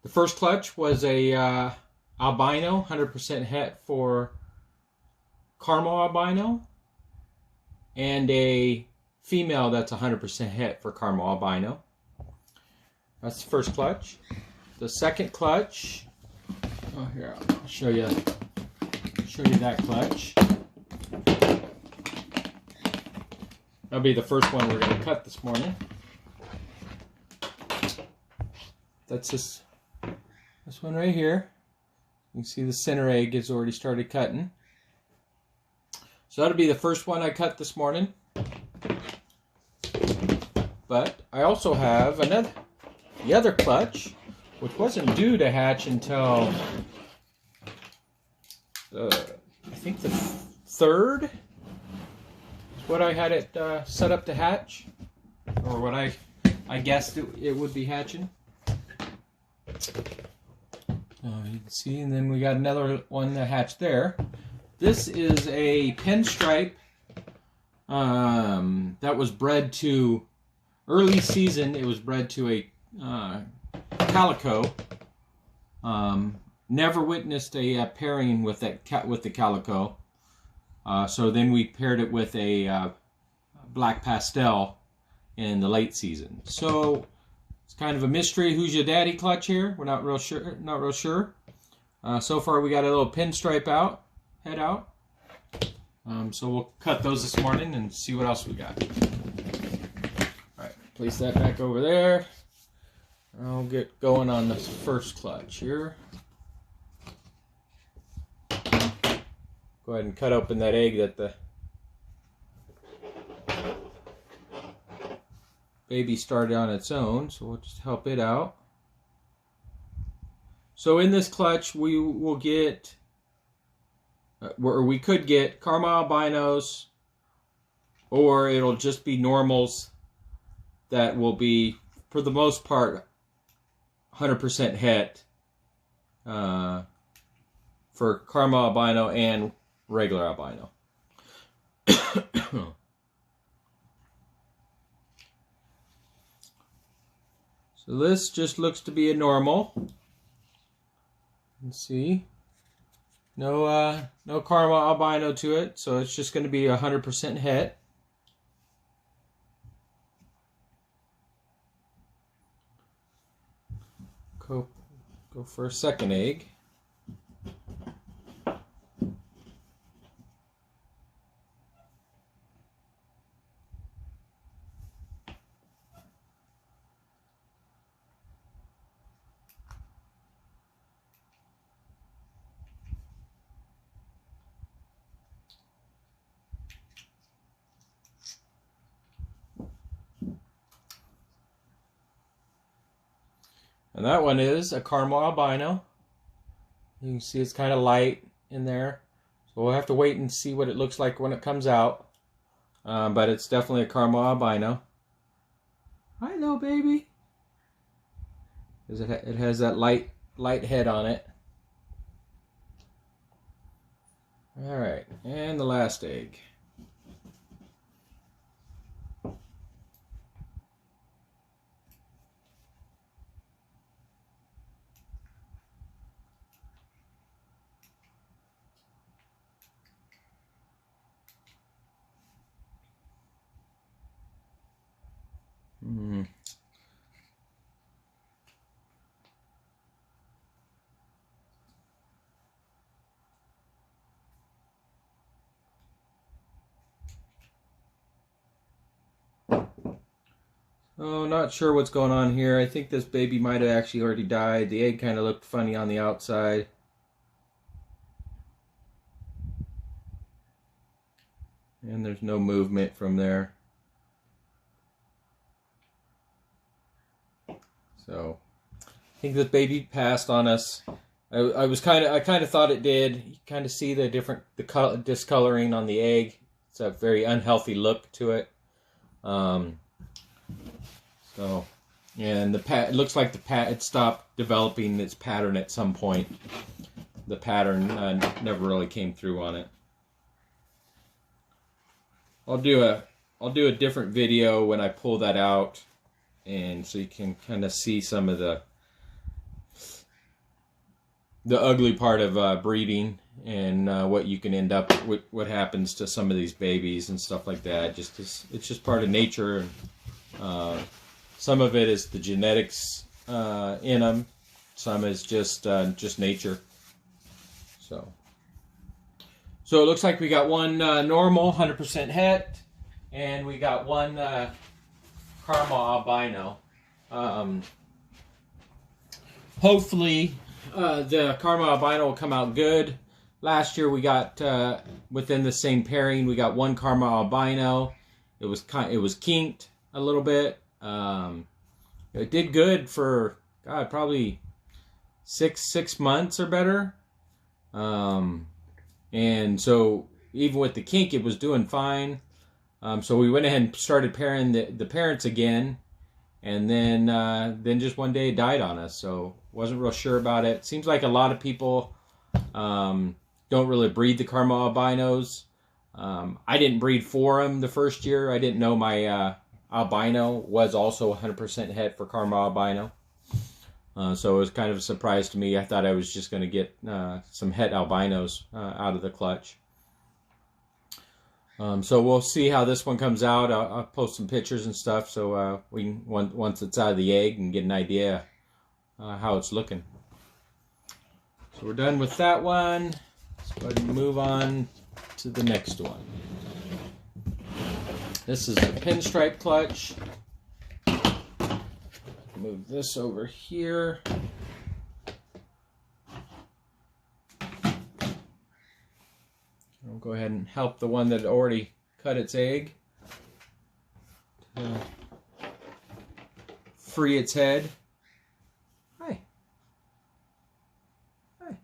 The first clutch was a albino, 100% het for Carmel albino, and a female that's 100% het for Carmel albino. That's the first clutch. The second clutch, oh here, I'll show you that clutch. That'll be the first one we're going to cut this morning. That's this one right here. You can see the center egg has already started cutting. So that'll be the first one I cut this morning. But I also have the other clutch, which wasn't due to hatch until I think the third is what I had it set up to hatch, or what I guessed it would be hatching. You can see, and then we got another one that hatched there. This is a pinstripe that was bred to, early season, it was bred to a calico. Never witnessed a pairing with the calico. So then we paired it with a black pastel in the late season. So it's kind of a mystery. Who's your daddy clutch here? We're not real sure. So far we got a little pinstripe head out. So we'll cut those this morning and see what else we got. All right, place that back over there. I'll get going on the first clutch here. Go ahead and cut open that egg that the baby started on its own, so we'll just help it out. So in this clutch we will get, or we could get Carmel albinos, or it'll just be normals that will be, for the most part, 100% het for Carmel albino and regular albino. So this just looks to be a normal. Let's see. No Carmel albino to it, so it's just going to be 100% het. Go for a second egg. And that one is a Carmel albino. You can see it's kind of light in there. So we'll have to wait and see what it looks like when it comes out. But it's definitely a Carmel albino. Hi, little baby. It has that light head on it. Alright, and the last egg. Oh, not sure what's going on here. I think this baby might have actually already died. The egg kind of looked funny on the outside. And there's no movement from there. So I think this baby passed on us. I kind of thought it did. You kind of see the discoloring on the egg. It's a very unhealthy look to it. So, and it looks like it stopped developing its pattern at some point. The pattern never really came through on it. I'll do a different video when I pull that out, and so you can kind of see some of the the ugly part of breeding, and what you can end up with, what happens to some of these babies and stuff like that. It's just part of nature. Some of it is the genetics in them. Some is just nature. So it looks like we got one normal 100% het, and we got one Carmel albino. Hopefully the Carmel albino will come out good. Last year we got within the same pairing, we got one Carmel albino. It was kinked a little bit. It did good for probably six months or better. And so even with the kink, it was doing fine. So we went ahead and started pairing the parents again, and then just one day it died on us. So wasn't real sure about it. Seems like a lot of people don't really breed the Carmel albinos. I didn't breed for them the first year. I didn't know my albino was also 100% het for Carmel albino. So it was kind of a surprise to me. I thought I was just going to get some het albinos out of the clutch. So we'll see how this one comes out. I'll post some pictures and stuff, so we can, once it's out of the egg, and get an idea how it's looking. So we're done with that one. Let's go ahead and move on to the next one. This is the pinstripe clutch. Move this over here. I'll go ahead and help the one that already cut its egg to free its head. Hi. Hi.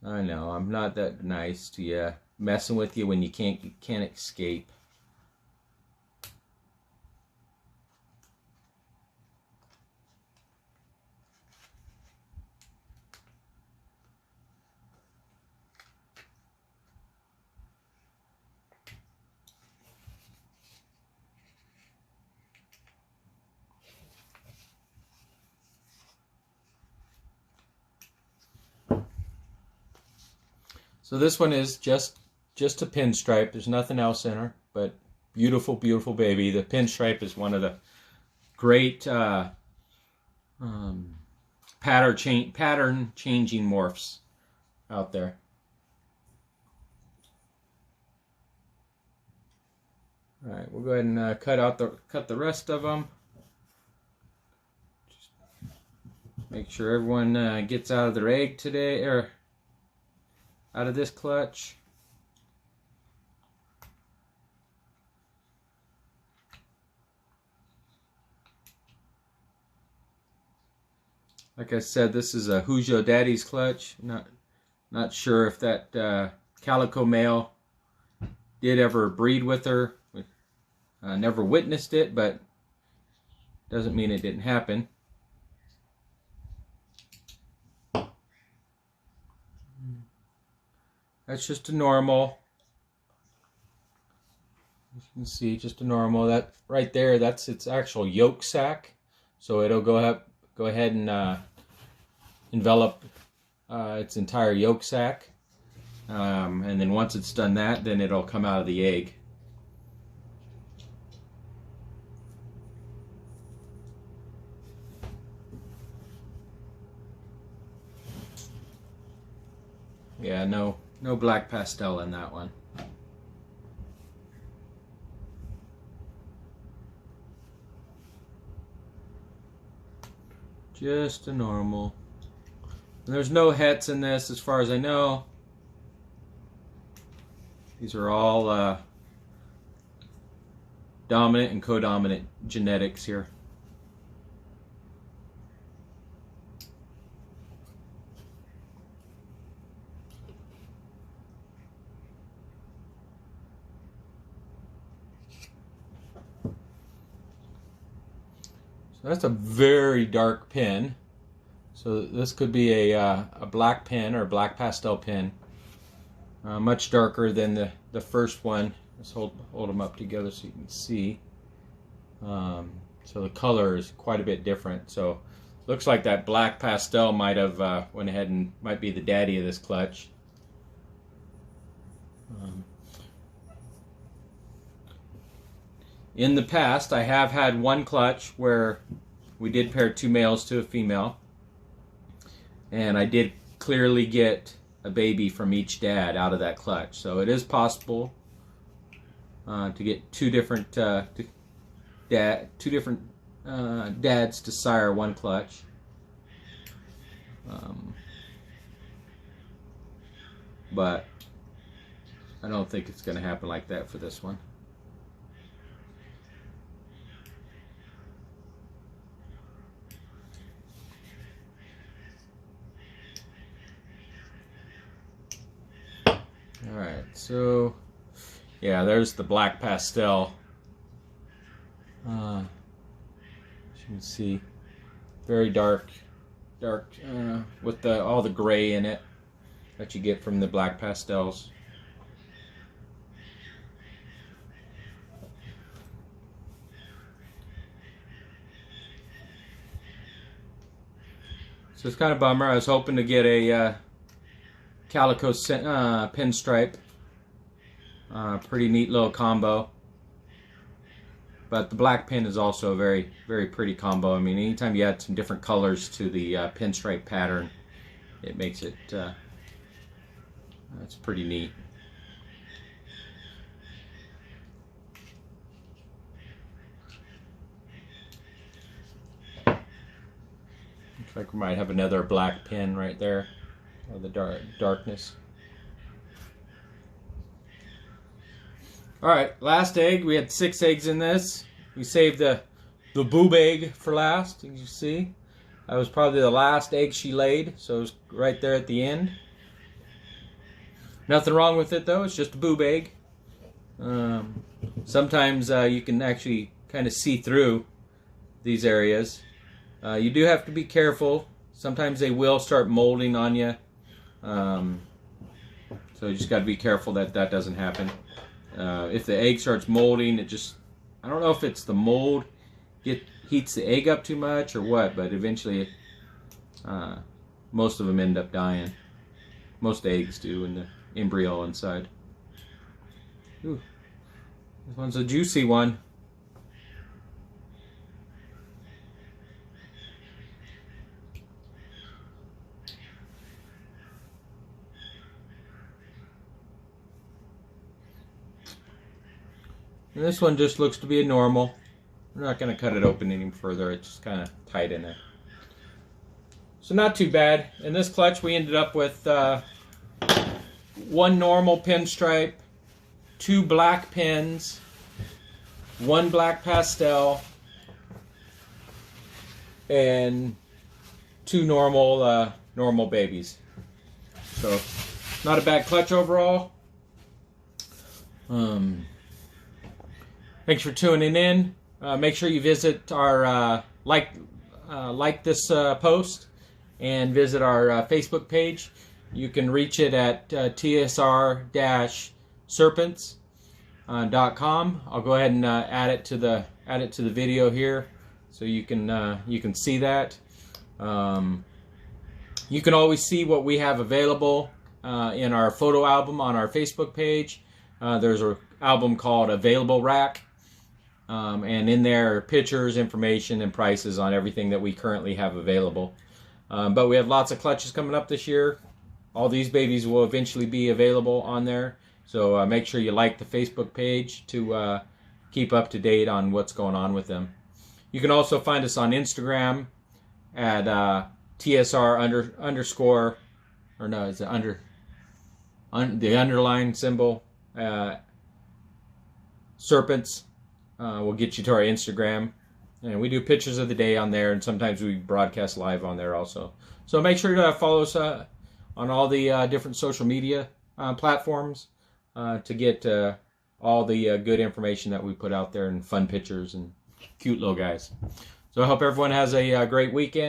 I know, I'm not that nice to you. Messing with you when you can't escape. So this one is just a pinstripe. There's nothing else in her, but beautiful, beautiful baby. The pinstripe is one of the great pattern changing morphs out there. All right, we'll go ahead and cut the rest of them. Just make sure everyone gets out of their egg today, or out of this clutch. Like I said, this is a Hujo Daddy's clutch. Not sure if that calico male did ever breed with her. Never witnessed it, but doesn't mean it didn't happen. That's just a normal. As you can see, just a normal. That right there, that's its actual yolk sac. So it'll go ahead and envelop its entire yolk sac. And then once it's done that, then it'll come out of the egg. Yeah, no black pastel in that one. Just a normal. And there's no hets in this as far as I know. These are all dominant and codominant genetics here. That's a very dark pin. So this could be a black pin or black pastel pin. Much darker than the first one. Let's hold them up together so you can see. So the color is quite a bit different. So Looks like that Black Pastel might have went ahead and might be the daddy of this clutch. In the past, I have had one clutch where we did pair 2 males to a female, and I did clearly get a baby from each dad out of that clutch. So it is possible to get two different dads to sire one clutch. But I don't think it's going to happen like that for this one. Alright, so yeah, there's the Black Pastel. As you can see, very dark with all the gray in it that you get from the Black Pastels. So it's kind of a bummer. I was hoping to get a calico pinstripe. Pretty neat little combo. But the black pin is also a very, very pretty combo. I mean, anytime you add some different colors to the pinstripe pattern, it makes it, it's pretty neat. Looks like we might have another black pin right there, or the darkness. Alright, last egg. We had 6 eggs in this. We saved the boob egg for last, as you see. That was probably the last egg she laid, so it was right there at the end. Nothing wrong with it though, it's just a boob egg. Sometimes you can actually kind of see through these areas. You do have to be careful. Sometimes they will start molding on you. So you just got to be careful that that doesn't happen. If the egg starts molding, I don't know if it's the mold heats the egg up too much or what, but eventually most of them end up dying. Most eggs do in the embryo inside. Ooh, this one's a juicy one. And this one just looks to be a normal. We're not going to cut it open any further. It's just kind of tight in there. So not too bad. In this clutch we ended up with 1 normal pinstripe, 2 black pins, 1 black pastel, and 2 normal babies. So not a bad clutch overall. Thanks for tuning in. Make sure you visit our like this post and visit our Facebook page. You can reach it at tsr-serpents.com. I'll go ahead and add it to the video here, so you can see that. You can always see what we have available in our photo album on our Facebook page. There's an album called Available Rack. And in there are pictures, information, and prices on everything that we currently have available. But we have lots of clutches coming up this year. All these babies will eventually be available on there. So make sure you like the Facebook page to keep up to date on what's going on with them. You can also find us on Instagram at TSR the underline symbol serpents. We'll get you to our Instagram, and we do pictures of the day on there, and sometimes we broadcast live on there also. So make sure to follow us on all the different social media platforms to get all the good information that we put out there, and fun pictures and cute little guys. So I hope everyone has a great weekend.